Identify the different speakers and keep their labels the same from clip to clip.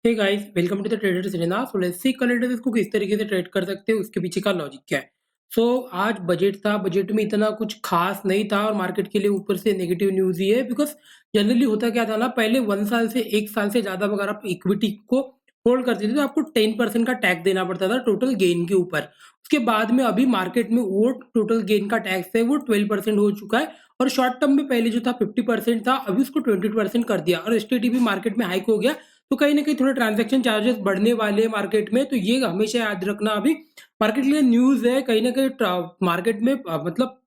Speaker 1: Hey guys welcome to the Traders Arena. So let's see कल traders को किस तरीके से ट्रेड कर सकते हैं, उसके पीछे का लॉजिक क्या है। सो आज बजट था, बजट में इतना कुछ खास नहीं था और मार्केट के लिए ऊपर से नेगेटिव न्यूज़ ही है। बिकॉज़ जनरली होता क्या था ना, पहले 1 साल से 1 साल से ज़्यादा अगर आप इक्विटी को होल्ड करते थे तो आपको 10% का टैक्स देना पड़ता था टोटल गेन के ऊपर। उसके बाद में अभी मार्केट में वो टोटल गेन का टैक्स है वो 12% हो चुका है और शॉर्ट टर्म में पहले जो था 50% था, अभी उसको 20% कर दिया और एसटीटी भी मार्केट में हाइक हो गया। तो कहीं न कहीं थोड़ा ट्रांज़ैक्शन चार्जेस बढ़ने वाले हैं मार्केट में, तो ये हमेशा याद रखना। अभी मार्केट के लिए न्यूज़ है, कहीं न कहीं मार्केट में मतलब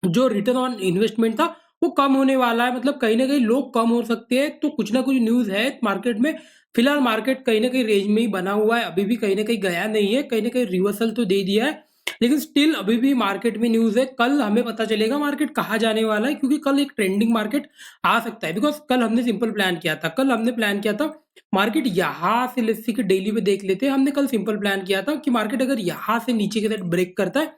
Speaker 1: जो रिटर्न ऑन इन्वेस्टमेंट था, वो कम होने वाला है। मतलब कहीं न कहीं लोग कम हो सकते हैं, तो कुछ ना कुछ न्यूज़ है मार्केट में। फिलहाल मार्केट कहीं न कहीं रेंज में ही बना हुआ है, अभी भी कहीं न कहीं गया नहीं है, कहीं न कहीं रिवर्सल तो दे दिया है। लेकिन स्टिल अभी भी मार्केट में न्यूज़ है, कल हमें पता चलेगा मार्केट कहाँ जाने वाला है, क्योंकि कल एक ट्रेंडिंग मार्केट आ सकता है। बिकॉज़ कल हमने सिंपल प्लान किया था, कल हमने प्लान किया था मार्केट यहाँ से, लेट्स सी कि डेली पे देख लेते हैं। हमने कल सिंपल प्लान किया था कि मार्केट अगर यहाँ से नीचे की साइड ब्रेक करता है,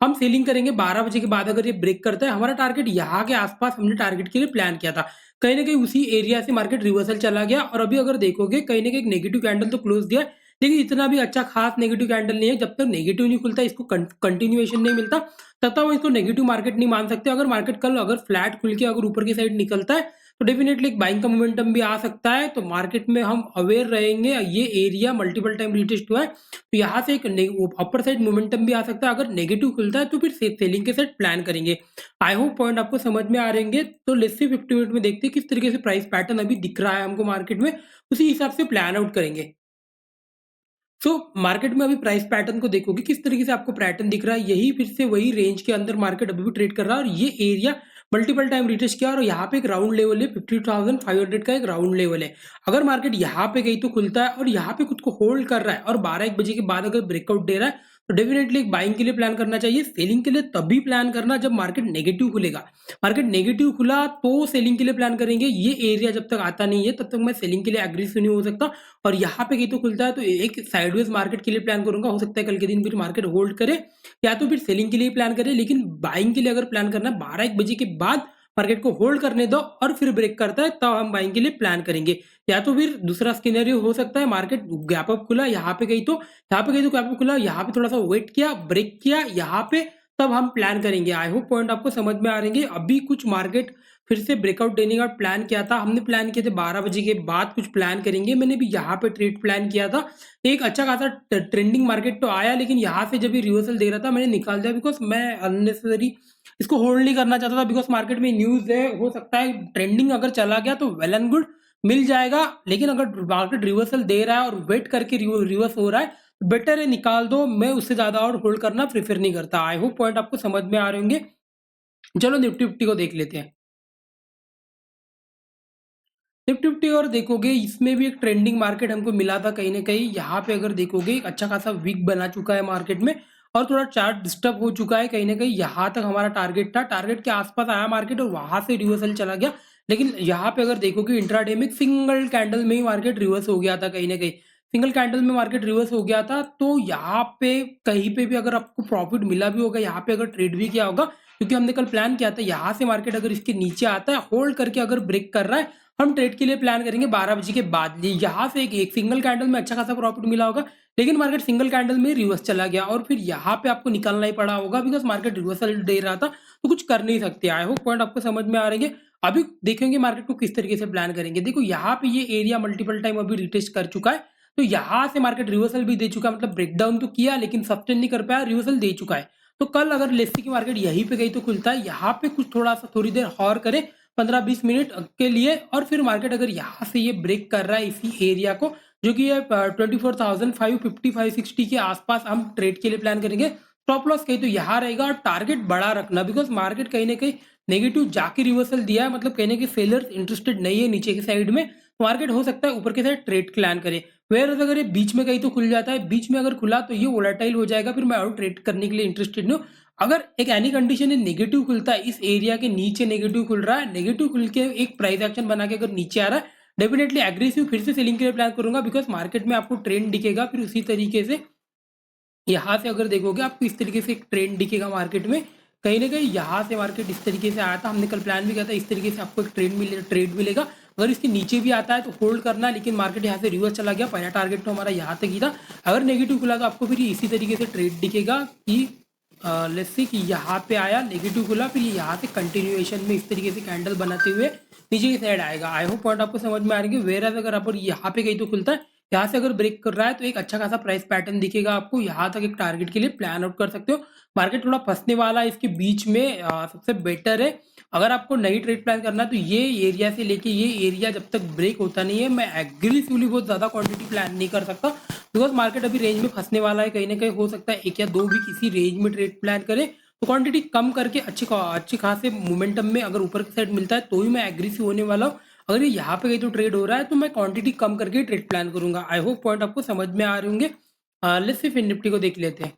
Speaker 1: हम सेलिंग करेंगे 12 बजे के बाद। अगर ये ब्रेक करता है, हमारा टारगेट यहाँ के आसपास हमने टारगेट के लिए प्लान किया था। कहीं न कहीं उसी एरिया से मार्केट रिवर्सल चला गया और अभी अगर देखोगे कहीं न कहीं एक नेगेटिव कैंडल तो क्लोज़ दिया है, लेकिन इतना भी अच्छा खास नेगेटिव कैंडल नहीं है। जब तक नेगेटिव नहीं खुलता, इसको कंटिन्यूएशन नहीं मिलता, तब तक हम इसको नेगेटिव मार्केट नहीं मान सकते। अगर मार्केट कल अगर फ्लैट खुल के अगर ऊपर की साइड निकलता है, तो डेफिनिटली एक बाइंग का मोमेंटम भी आ सकता है। तो मार्केट में हम अवेयर रहेंगे। ये एरिया मल्टीपल टाइम रीटेस्ट हुआ है, तो यहाँ से एक अपर साइड मोमेंटम भी आ सकता है। अगर नेगेटिव खुलता है तो फिर सेलिंग के साथ प्लान करेंगे। आई होप पॉइंट आपको समझ में आ रहेंगे। तो लेट्स सी 50 मिनट में देखते हैं किस तरीके से प्राइस पैटर्न अभी दिख रहा है हमको मार्केट में, उसी हिसाब से प्लान आउट करेंगे। सो मार्केट में अभी प्राइस पैटर्न को देखोगे किस तरीके से आपको पैटर्न दिख रहा है, यही फिर से वही रेंज के अंदर मार्केट अभी भी ट्रेड कर रहा है और ये एरिया मल्टीपल टाइम रिटेस्ट किया और यहाँ पे एक राउंड लेवल है, 50,500 का एक राउंड लेवल है। अगर मार्केट यहाँ पे गई तो खुलता है और यहाँ पे खुद को होल्ड कर रहा है और 12-1 बजे के बाद अगर ब्रेकआउट दे रहा है, तो डेफिनेटली एक बाइंग के लिए प्लान करना चाहिए। सेलिंग के लिए तभी प्लान करना जब मार्केट नेगेटिव खुलेगा। मार्केट नेगेटिव खुला तो सेलिंग के लिए प्लान करेंगे। ये एरिया जब तक आता नहीं है तब तक मैं सेलिंग के लिए एग्रेसिव नहीं हो सकता। और यहाँ पे कहीं तो खुलता है तो एक साइडवेज मार्केट के लिए प्लान करूंगा। हो सकता है कल के दिन फिर मार्केट होल्ड करे या तो फिर सेलिंग के लिए प्लान करे, लेकिन बाइंग के लिए अगर प्लान करना है 12-1 बजे के बाद मार्केट को होल्ड करने दो और फिर ब्रेक करता है तब हम बाइंग के लिए प्लान करेंगे। या तो फिर दूसरा स्किनरियो हो सकता है मार्केट गैप अप खुला, यहाँ पे गई तो गैप अप खुला, यहाँ पे थोड़ा सा वेट किया, ब्रेक किया यहाँ पे, तब हम प्लान करेंगे। आई होप पॉइंट आपको समझ में आ रहेंगे। अभी कुछ मार्केट फिर से ब्रेकआउट देने का प्लान किया था, हमने प्लान किए थे 12 बजे के बाद कुछ प्लान करेंगे। मैंने भी यहाँ पे ट्रेड प्लान किया था। एक अच्छा खासा ट्रेंडिंग मार्केट तो आया, लेकिन यहाँ से जब ये रिवर्सल दे रहा था मैंने निकाल दिया, बिकॉज मैं अननेसेसरी इसको होल्ड नहीं करना चाहता था। बिकॉज मार्केट में न्यूज है, हो सकता है ट्रेंडिंग अगर चला गया तो वेल एंड गुड, मिल जाएगा। लेकिन अगर मार्केट रिवर्सल दे रहा है और वेट करके रिवर्स हो रहा है, बेटर है निकाल दो। मैं उससे ज्यादा और होल्ड करना प्रेफर नहीं करता। आई होप पॉइंट आपको समझ में आ रहे होंगे। चलो निफ्टी फिफ्टी को देख लेते हैं। निफ्टी फिफ्टी और देखोगे इसमें भी एक ट्रेंडिंग मार्केट हमको मिला था कहीं ना कहीं। यहाँ पे अगर देखोगे एक अच्छा खासा वीक बना चुका है मार्केट में और थोड़ा चार्ट डिस्टर्ब हो चुका है कहीं ना कहीं। यहाँ तक हमारा टारगेट था, टारगेट के आसपास आया मार्केट और वहां से रिवर्सल चला गया। लेकिन यहाँ पे अगर देखोगे इंट्राडे में सिंगल कैंडल में ही मार्केट रिवर्स हो गया था कहीं ना कहीं। सिंगल कैंडल में मार्केट रिवर्स हो गया था, तो यहाँ पे कहीं पे भी अगर आपको प्रॉफिट मिला भी होगा, यहाँ पे अगर ट्रेड भी किया होगा, क्योंकि हमने कल प्लान किया था यहाँ से मार्केट अगर इसके नीचे आता है होल्ड करके अगर ब्रेक कर रहा है, हम ट्रेड के लिए प्लान करेंगे 12 बजे के बाद। यहाँ से एक सिंगल कैंडल में अच्छा खासा प्रॉफिट मिला होगा, लेकिन मार्केट सिंगल कैंडल में रिवर्स चला गया और फिर यहाँ पे आपको निकलना ही पड़ा होगा, बिकॉज मार्केट रिवर्सल दे रहा था तो कुछ कर नहीं सकते। आई होप पॉइंट आपको समझ में आ रहे हैं। अभी देखेंगे मार्केट को किस तरीके से प्लान करेंगे। देखो यहाँ पे ये एरिया मल्टीपल टाइम अभी रिटेस्ट कर चुका है, तो यहाँ से मार्केट रिवर्सल भी दे चुका है। मतलब ब्रेकडाउन तो किया लेकिन सस्टेन नहीं कर पाया, रिवर्सल दे चुका है। तो कल अगर लेसी की मार्केट यहीं पे गई तो खुलता है, यहाँ पे कुछ थोड़ा सा थोड़ी देर और करे 15-20 मिनट के लिए, और फिर मार्केट अगर यहाँ से ये ब्रेक कर रहा है इसी एरिया को, जो कि ये 24,550-560 के आसपास हम ट्रेड के लिए प्लान करेंगे। स्टॉप लॉस कहीं तो यहाँ रहेगा और टारगेट बड़ा रखना, बिकॉज मार्केट कहीं ना कहीं नेगेटिव जाके रिवर्सल दिया है। मतलब कहीं ना कहीं सेलर्स इंटरेस्टेड नहीं है नीचे की साइड में, मार्केट हो सकता है ऊपर की साइड ट्रेड प्लान करे। वेयर अगर ये बीच में कहीं तो खुल जाता है, बीच में अगर खुला तो ये वोलेटाइल हो जाएगा, फिर मैं और ट्रेड करने के लिए इंटरेस्टेड नहीं हूँ। अगर एक एनी कंडीशन है नेगेटिव खुलता है, इस एरिया के नीचे नेगेटिव खुल रहा है, नेगेटिव खुल के एक प्राइस एक्शन बना के अगर नीचे आ रहा है, डेफिनेटली एग्रेसिव फिर से सेलिंग के लिए प्लान करूंगा, बिकॉज मार्केट में आपको ट्रेंड दिखेगा। फिर उसी तरीके से यहाँ से अगर देखोगे आपको इस तरीके से एक ट्रेंड दिखेगा मार्केट में। कहीं ना कहीं यहाँ से मार्केट इस तरीके से आया था, हमने कल प्लान भी किया था, इस तरीके से आपको एक ट्रेड मिलेगा। अगर इसके नीचे भी आता है तो होल्ड करना, लेकिन मार्केट यहाँ से रिवर्स चला गया, पहला टारगेट तो हमारा यहाँ तक ही था। अगर नेगेटिव खुला तो आपको फिर इसी तरीके से ट्रेड दिखेगा कि लेट्स सी कि यहाँ पे आया, नेगेटिव खुला, फिर यहाँ से कंटिन्यूएशन में इस तरीके से कैंडल बनाते हुए नीचे की साइड आएगा। आई होप पॉइंट आपको समझ में आ रही है। वेयर अगर आप यहाँ पे कहीं तो खुलता है, यहाँ से अगर ब्रेक कर रहा है तो एक अच्छा खासा प्राइस पैटर्न दिखेगा आपको, यहाँ तक एक टारगेट के लिए प्लान आउट कर सकते हो। मार्केट थोड़ा फंसने वाला है इसके बीच में, सबसे बेटर है अगर आपको नई ट्रेड प्लान करना है तो ये एरिया से लेके ये एरिया जब तक ब्रेक होता नहीं है, मैं एग्रेसिवली बहुत ज्यादा क्वांटिटी प्लान नहीं कर सकता, बिकॉज मार्केट अभी रेंज में फंसने वाला है। कहीं ना कहीं हो सकता है एक या दो भी किसी रेंज में ट्रेड प्लान करे, तो क्वांटिटी कम करके अच्छी खासे मोमेंटम में अगर ऊपर की साइड मिलता है तो ही मैं एग्रेसिव होने वाला हूँ। अगर ये यहाँ पे कहीं तो ट्रेड हो रहा है तो मैं क्वांटिटी कम करके ट्रेड प्लान करूंगा। आई होप पॉइंट आपको समझ में आ रहे होंगे। लेट्स से फिर निफ्टी को देख लेते हैं।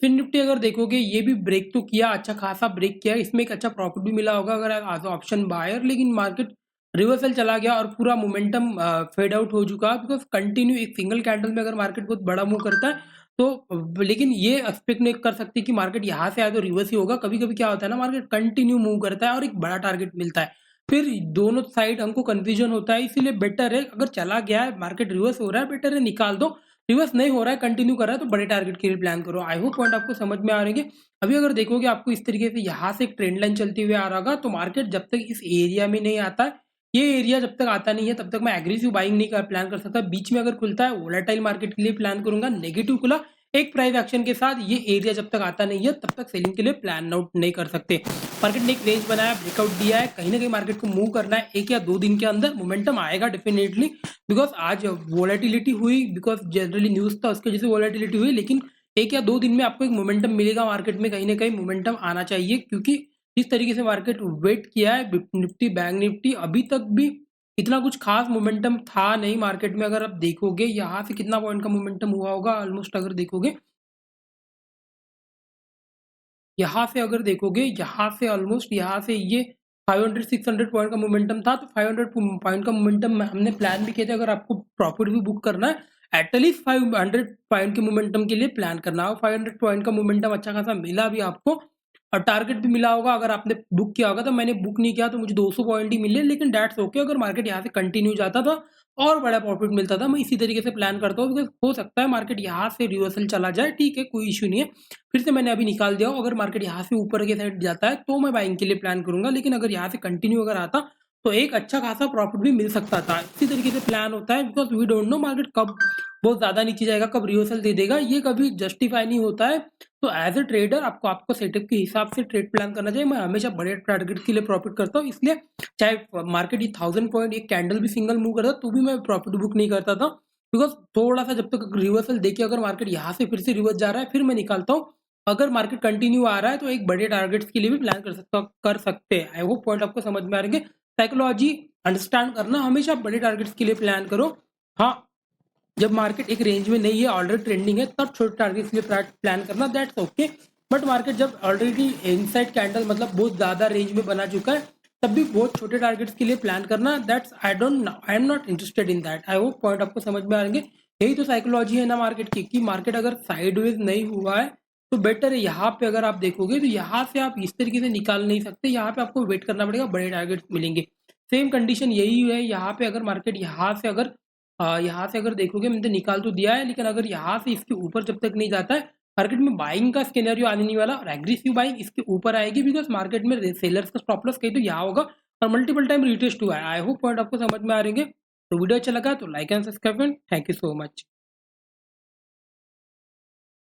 Speaker 1: फिर निफ्टी अगर देखोगे ये भी ब्रेक तो किया, अच्छा खासा ब्रेक किया, इसमें एक अच्छा प्रॉफिट भी मिला होगा अगर एज ऑप्शन बायर, लेकिन मार्केट रिवर्सल चला गया और पूरा मोमेंटम फेड आउट हो चुका, बिकॉज कंटिन्यू एक सिंगल कैंडल में अगर मार्केट बहुत बड़ा मूव करता है तो लेकिन ये एक्सपेक्ट नहीं कर सकते कि मार्केट यहाँ से आए तो रिवर्स ही होगा। कभी कभी क्या होता है ना, मार्केट कंटिन्यू मूव करता है और एक बड़ा टारगेट मिलता है, फिर दोनों साइड हमको कंफ्यूजन होता है। इसीलिए बेटर है अगर चला गया है मार्केट रिवर्स हो रहा है, बेटर है निकाल दो। रिवर्स नहीं हो रहा है, कंटिन्यू कर रहा है तो बड़े टारगेट के लिए प्लान करो। आई होप पॉइंट आपको समझ में आ रहे हैं। अभी अगर देखोगे आपको इस तरीके से यहाँ से एक ट्रेंड लाइन चलती हुई आ रहा होगा, तो मार्केट जब तक इस एरिया में नहीं आता है, ये एरिया जब तक आता नहीं है तब तक मैं एग्रेसिव बाइंग नहीं प्लान कर सकता। बीच में अगर खुलता है वोलेटाइल मार्केट के लिए प्लान करूंगा, नेगेटिव खुला एक प्राइस एक्शन के साथ, ये एरिया जब तक आता नहीं है तब तक सेलिंग के लिए प्लान आउट नहीं कर सकते। मार्केट ने एक रेंज बनाया, ब्रेकआउट दिया है, कहीं ना कहीं मार्केट को मूव करना है, एक या दो दिन के अंदर मोमेंटम आएगा डेफिनेटली, बिकॉज आज वोलेटिलिटी हुई, बिकॉज जनरली न्यूज था उसकी वजह से वोलेटिलिटी हुई, लेकिन एक या दो दिन में आपको एक मोमेंटम मिलेगा मार्केट में, कहीं ना कहीं मोमेंटम आना चाहिए, क्योंकि जिस तरीके से मार्केट वेट किया है निफ्टी बैंक निफ्टी अभी तक भी इतना कुछ खास मोमेंटम था नहीं मार्केट में। अगर आप देखोगे यहाँ से कितना पॉइंट का मोमेंटम हुआ होगा ऑलमोस्ट, अगर देखोगे यहाँ से, अगर देखोगे यहाँ से ऑलमोस्ट यहाँ से ये 500-600 पॉइंट का मोमेंटम था, तो 500 पॉइंट का मोमेंटम हमने प्लान भी किया था। अगर आपको प्रॉफिट भी बुक करना है एटलीस्ट 500 पॉइंट के मोमेंटम के लिए प्लान करना हो। 500 पॉइंट का मोमेंटम अच्छा खासा मिला भी आपको, और टारगेट भी मिला होगा। अगर आपने बुक किया होगा, तो मैंने बुक नहीं किया तो मुझे 200 पॉइंट ही मिले, लेकिन डेट्स ओके। अगर मार्केट यहाँ से कंटिन्यू जाता था और बड़ा प्रॉफिट मिलता था, मैं इसी तरीके से प्लान करता हूँ, बिकॉज हो सकता है मार्केट यहाँ से रिवर्सल चला जाए, ठीक है कोई इशू नहीं है। फिर से मैंने अभी निकाल दिया, अगर मार्केट यहाँ से ऊपर के साइड जाता है तो मैं बाइंग के लिए प्लान करूंगा, लेकिन अगर यहाँ से कंटिन्यू अगर आता तो एक अच्छा खासा प्रॉफिट भी मिल सकता था। इसी तरीके से प्लान होता है, because we don't know market कब बहुत ज्यादा नीचे जाएगा, कब रिवर्सल दे देगा, ये कभी जस्टिफाई नहीं होता है। तो एज ए ट्रेडर आपको सेटअप के हिसाब से ट्रेड प्लान करना चाहिए। मैं हमेशा बड़े टारगेट के लिए प्रॉफिट करता हूँ, इसलिए चाहे मार्केट ये 1000 पॉइंट एक कैंडल भी सिंगल मूव करता तो भी मैं प्रॉफिट बुक नहीं करता था, बिकॉज थोड़ा सा जब तक रिवर्सल देखिए, अगर मार्केट यहाँ से फिर से रिवर्स जा रहा है फिर मैं निकालता हूँ। अगर मार्केट कंटिन्यू आ रहा है तो एक बड़े टारगेट्स के लिए भी प्लान कर सकते हैं। आई होप पॉइंट आपको समझ में आ रहे हैं। साइकोलॉजी अंडरस्टैंड करना, हमेशा बड़े टारगेट्स के लिए प्लान करो। हाँ, जब मार्केट एक रेंज में नहीं है, ऑलरेडी ट्रेंडिंग है, तब छोटे टारगेट्स के लिए प्लान करना, दैट्स ओके। बट मार्केट जब ऑलरेडी इनसाइड कैंडल मतलब बहुत ज्यादा रेंज में बना चुका है, तब भी बहुत छोटे टारगेट्स के लिए प्लान करना, that's I am not interested in that. I hope point आपको समझ में आएंगे। यही तो साइकोलॉजी है ना मार्केट की, कि मार्केट अगर साइडवेज नहीं हुआ है तो बेटर है। यहाँ पे अगर आप देखोगे तो यहाँ से आप इस तरीके से निकाल नहीं सकते, यहाँ पे आपको वेट करना पड़ेगा, बड़े टारगेट्स मिलेंगे। सेम कंडीशन यही है यहाँ पे। अगर मार्केट यहाँ से अगर देखोगे, मैंने तो निकाल तो दिया है, लेकिन अगर यहाँ से इसके ऊपर जब तक नहीं जाता है, मार्केट में बाइंग का स्केनरियो आने नहीं वाला, और एग्रेसिव बाइंग इसके ऊपर आएगी, बिकॉज मार्केट में सेलर्स का स्टॉप लॉस कहीं तो यहाँ होगा और मल्टीपल टाइम रिटेस्ट हुआ है। आई होप पॉइंट आपको समझ में आ रहे हैं। तो वीडियो अच्छा लगा तो like and subscribe, thank you so much.